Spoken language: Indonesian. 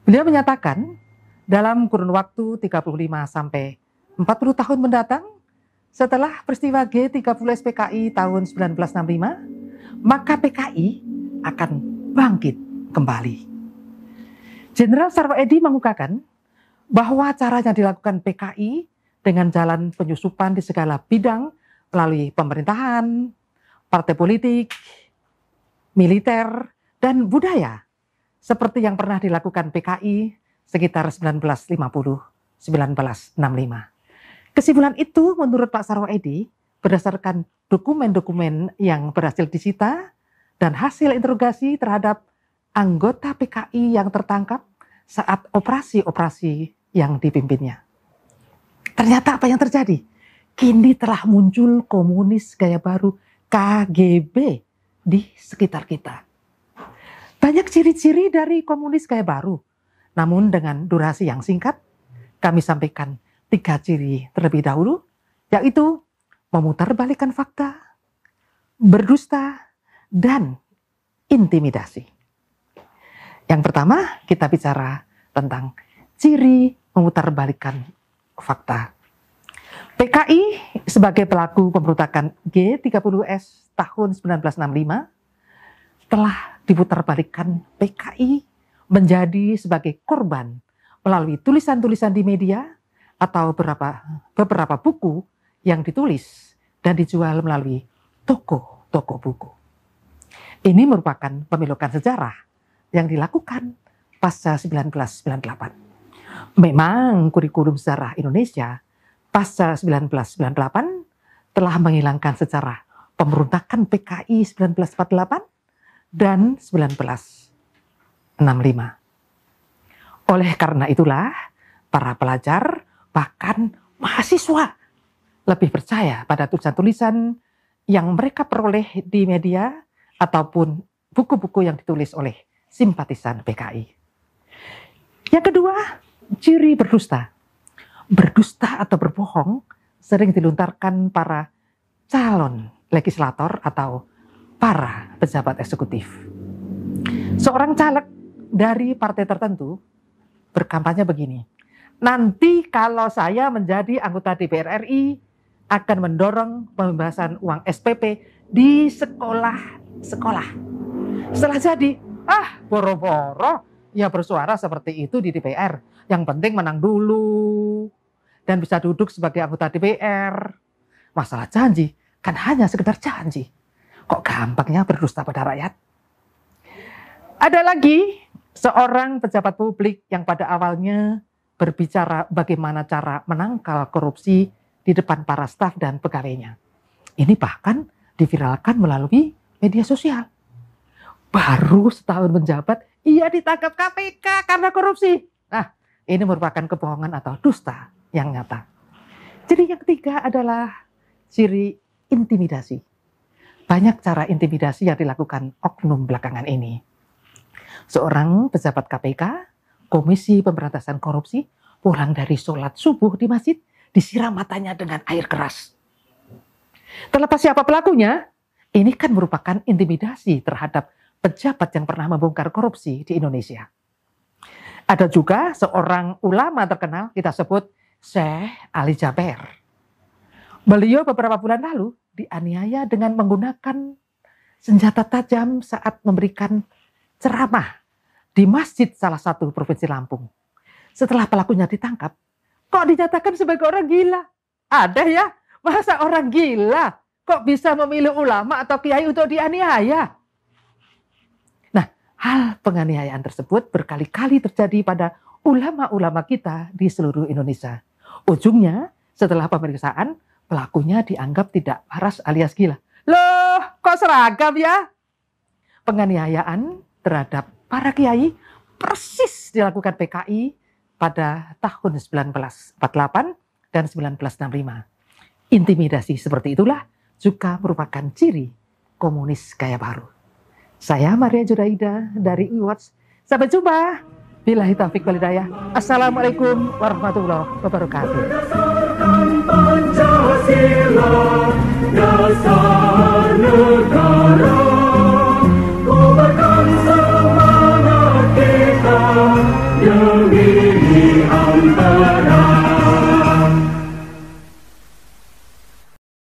Beliau menyatakan dalam kurun waktu 35 sampai 40 tahun mendatang, setelah peristiwa G30 SPKI tahun 1965, maka PKI akan bangkit kembali. Jenderal Sarwoedi mengungkapkan bahwa caranya dilakukan PKI dengan jalan penyusupan di segala bidang melalui pemerintahan, partai politik, militer, dan budaya, seperti yang pernah dilakukan PKI sekitar 1950-1965. Kesimpulan itu menurut Pak Sarwoedi berdasarkan dokumen-dokumen yang berhasil disita dan hasil interogasi terhadap anggota PKI yang tertangkap saat operasi-operasi yang dipimpinnya. Ternyata apa yang terjadi? Kini telah muncul komunis gaya baru KGB di sekitar kita. Banyak ciri-ciri dari komunis gaya baru, namun dengan durasi yang singkat, kami sampaikan 3 ciri terlebih dahulu, yaitu memutarbalikkan fakta, berdusta, dan intimidasi. Yang pertama, kita bicara tentang ciri memutarbalikkan fakta. PKI sebagai pelaku pemberontakan G30S tahun 1965 telah diputarbalikkan PKI menjadi sebagai korban melalui tulisan-tulisan di media atau beberapa buku yang ditulis dan dijual melalui toko-toko buku. Ini merupakan pemilokan sejarah yang dilakukan pasca 1998. Memang kurikulum sejarah Indonesia pasca 1998 telah menghilangkan sejarah pemberontakan PKI 1948 dan 1965. Oleh karena itulah, para pelajar bahkan mahasiswa lebih percaya pada tulisan-tulisan yang mereka peroleh di media ataupun buku-buku yang ditulis oleh simpatisan PKI. Yang kedua, ciri berdusta. Berdusta atau berbohong sering dilontarkan para calon legislator atau para pejabat eksekutif. Seorang caleg dari partai tertentu berkampanye begini, nanti kalau saya menjadi anggota DPR RI akan mendorong pembebasan uang SPP di sekolah-sekolah. Setelah jadi, boro-boro ya bersuara seperti itu di DPR. Yang penting menang dulu dan bisa duduk sebagai anggota DPR. Masalah janji kan hanya sekedar janji. Kok gampangnya berdusta pada rakyat? Ada lagi seorang pejabat publik yang pada awalnya berbicara bagaimana cara menangkal korupsi di depan para staf dan pegawainya. Ini bahkan diviralkan melalui media sosial. Baru setahun menjabat, ia ditangkap KPK karena korupsi. Nah, ini merupakan kebohongan atau dusta yang nyata. Jadi yang ketiga adalah ciri intimidasi. Banyak cara intimidasi yang dilakukan oknum belakangan ini. Seorang pejabat KPK, Komisi Pemberantasan Korupsi, pulang dari sholat subuh di masjid, disiram matanya dengan air keras. Terlepas siapa pelakunya, ini kan merupakan intimidasi terhadap pejabat yang pernah membongkar korupsi di Indonesia. Ada juga seorang ulama terkenal, kita sebut Syekh Ali Jaber. Beliau beberapa bulan lalu dianiaya dengan menggunakan senjata tajam saat memberikan ceramah di masjid salah satu provinsi Lampung. Setelah pelakunya ditangkap, kok dinyatakan sebagai orang gila? Ada ya? Masa orang gila kok bisa memilih ulama atau kiai untuk dianiaya? Nah, hal penganiayaan tersebut berkali-kali terjadi pada ulama-ulama kita di seluruh Indonesia. Ujungnya, setelah pemeriksaan, pelakunya dianggap tidak waras alias gila. Loh, kok seragam ya? Penganiayaan terhadap para kiai persis dilakukan PKI pada tahun 1948 dan 1965. Intimidasi seperti itulah juga merupakan ciri komunis gaya baru. Saya Maria Juraida dari IWatch. Sampai jumpa. Billahi taufiq wal hidayah. Assalamualaikum warahmatullahi wabarakatuh. Pancasila dasar negara, kobarkan semangat kita. pilihan